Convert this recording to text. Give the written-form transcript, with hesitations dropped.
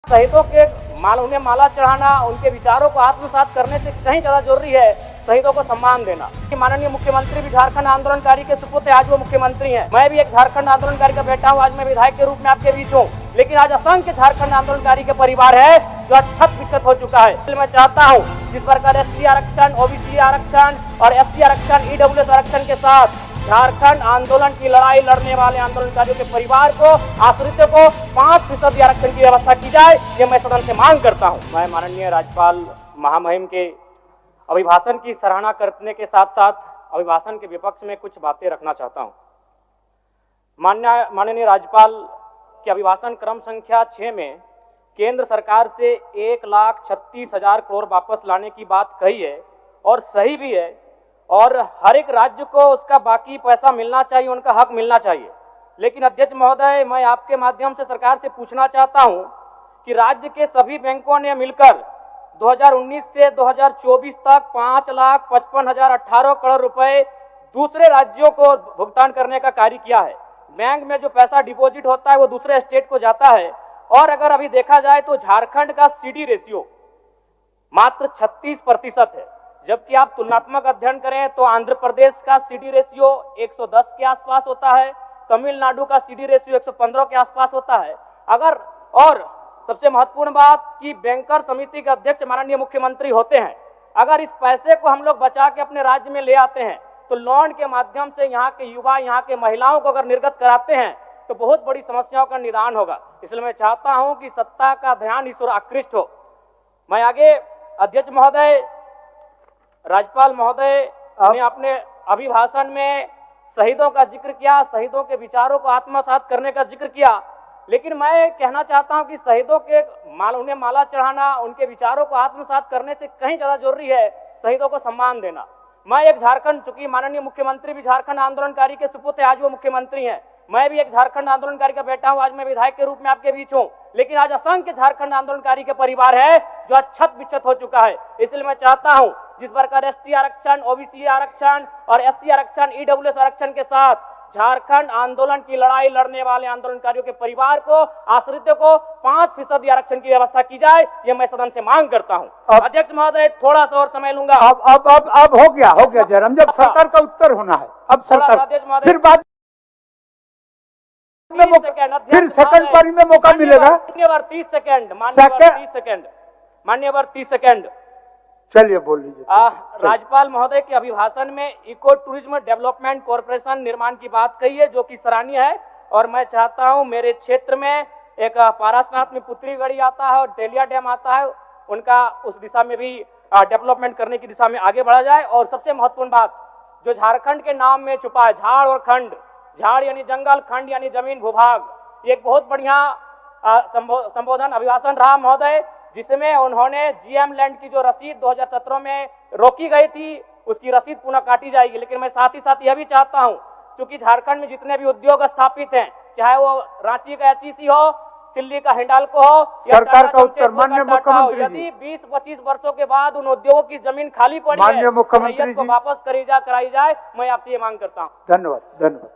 शहीदों के उन्हें माला चढ़ाना, उनके विचारों को आत्मसात करने से कहीं ज्यादा जरूरी है शहीदों को सम्मान देना। माननीय मुख्यमंत्री भी झारखंड आंदोलनकारी के सुपुत्र आज वो मुख्यमंत्री हैं। मैं भी एक झारखंड आंदोलनकारी का बेटा हूँ। आज मैं विधायक के रूप में आपके बीच हूँ, लेकिन आज असंख्य झारखंड आंदोलनकारी के परिवार है जो आज छत विक्षत हो चुका है। मैं चाहता हूँ जिस प्रकार एसटी आरक्षण, ओबीसी आरक्षण और एससी आरक्षण, ईडब्ल्यूएस आरक्षण के साथ झारखंड आंदोलन की लड़ाई लड़ने वाले आंदोलनकारियों के परिवार को, आश्रितों को 5% आरक्षण की व्यवस्था की जाए, ये मैं सदन से मांग करता हूं। मैं माननीय राज्यपाल महामहिम के अभिभाषण की सराहना करने के साथ साथ अभिभाषण के विपक्ष में कुछ बातें रखना चाहता हूं। माननीय राज्यपाल के अभिभाषण क्रम संख्या 6 में केंद्र सरकार से 1,36,000 करोड़ वापस लाने की बात कही है और सही भी है, और हर एक राज्य को उसका बाकी पैसा मिलना चाहिए, उनका हक मिलना चाहिए। लेकिन अध्यक्ष महोदय, मैं आपके माध्यम से सरकार से पूछना चाहता हूं कि राज्य के सभी बैंकों ने मिलकर 2019 से 2024 तक 5,55,018 करोड़ रुपए दूसरे राज्यों को भुगतान करने का कार्य किया है। बैंक में जो पैसा डिपॉजिट होता है वो दूसरे स्टेट को जाता है, और अगर अभी देखा जाए तो झारखंड का सीडी रेशियो मात्र 36% है, जबकि आप तुलनात्मक अध्ययन करें तो आंध्र प्रदेश का सीडी रेशियो 110 के आसपास होता है, तमिलनाडु का सीडी रेशियो 115 के आसपास होता है। और सबसे महत्वपूर्ण बात कि बैंकर समिति के अध्यक्ष माननीय मुख्यमंत्री होते हैं। अगर इस पैसे को हम लोग बचा के अपने राज्य में ले आते हैं तो लोन के माध्यम से यहाँ के युवा, यहाँ के महिलाओं को अगर निर्गत कराते हैं तो बहुत बड़ी समस्याओं का निदान होगा। इसलिए मैं चाहता हूं कि सत्ता का ध्यान इस ओर आकृष्ट हो। मैं आगे अध्यक्ष महोदय, राज्यपाल महोदय ने अपने अभिभाषण में शहीदों का जिक्र किया, शहीदों के विचारों को आत्मसात करने का जिक्र किया, लेकिन मैं कहना चाहता हूं कि शहीदों के उन्हें माला चढ़ाना, उनके विचारों को आत्मसात करने से कहीं ज्यादा जरूरी है शहीदों को सम्मान देना। मैं एक झारखंड, चूंकि माननीय मुख्यमंत्री भी झारखंड आंदोलनकारी के सुपुत्र आज वो मुख्यमंत्री हैं, मैं भी एक झारखंड आंदोलनकारी का बेटा हूं। आज मैं विधायक के रूप में आपके बीच हूं, लेकिन आज असंख्य झारखंड आंदोलनकारी के परिवार है जो आज छत विक्षत हो चुका है। इसलिए मैं चाहता हूं जिस प्रकार एसटी आरक्षण, ओबीसी आरक्षण और एससी आरक्षण, ईडब्ल्यूएस आरक्षण के साथ झारखंड आंदोलन की लड़ाई लड़ने वाले आंदोलनकारियों के परिवार को, आश्रितों को 5% आरक्षण की व्यवस्था की जाए, ये मैं सदन से मांग करता हूं। अध्यक्ष महोदय, थोड़ा सा और समय लूंगा। अब हो गया जयराम, जब सरकार का उत्तर होना है। अब सरकार फिर बाद फिर सेकंड पारी में मौका मिलेगा। मान्यवर 30 सेकंड। चलिए बोल लीजिए। राज्यपाल महोदय के अभिभाषण में इको टूरिज्म डेवलपमेंट कॉर्पोरेशन निर्माण की बात कही है, जो कि सराहनीय है। और मैं चाहता हूं मेरे क्षेत्र में एक पारासनाथ में पुत्री गढ़ी आता है और तेलिया डैम आता है, उनका उस दिशा में भी डेवलपमेंट करने की दिशा में आगे बढ़ा जाए। और सबसे महत्वपूर्ण बात जो झारखंड के नाम में छुपा है, झाड़ और खंड, झाड़ यानी जंगल, खंड यानी जमीन भूभाग, ये एक बहुत बढ़िया संबोधन अभिभाषण रहा महोदय, जिसमें उन्होंने जीएम लैंड की जो रसीद 2017 में रोकी गई थी उसकी रसीद पुनः काटी जाएगी। लेकिन मैं साथ ही साथ यह भी चाहता हूं, क्योंकि झारखंड में जितने भी उद्योग स्थापित हैं, चाहे वो रांची का एचईसी हो, सिल्ली का हिंडाल्को हो, सरकार का उत्तर माननीय मुख्यमंत्री, यदि 20-25 वर्षों के बाद उन उद्योगों की जमीन खाली पड़ी है, माननीय मुख्यमंत्री को वापस कराई जाए, मैं आपसे ये मांग करता हूँ। धन्यवाद।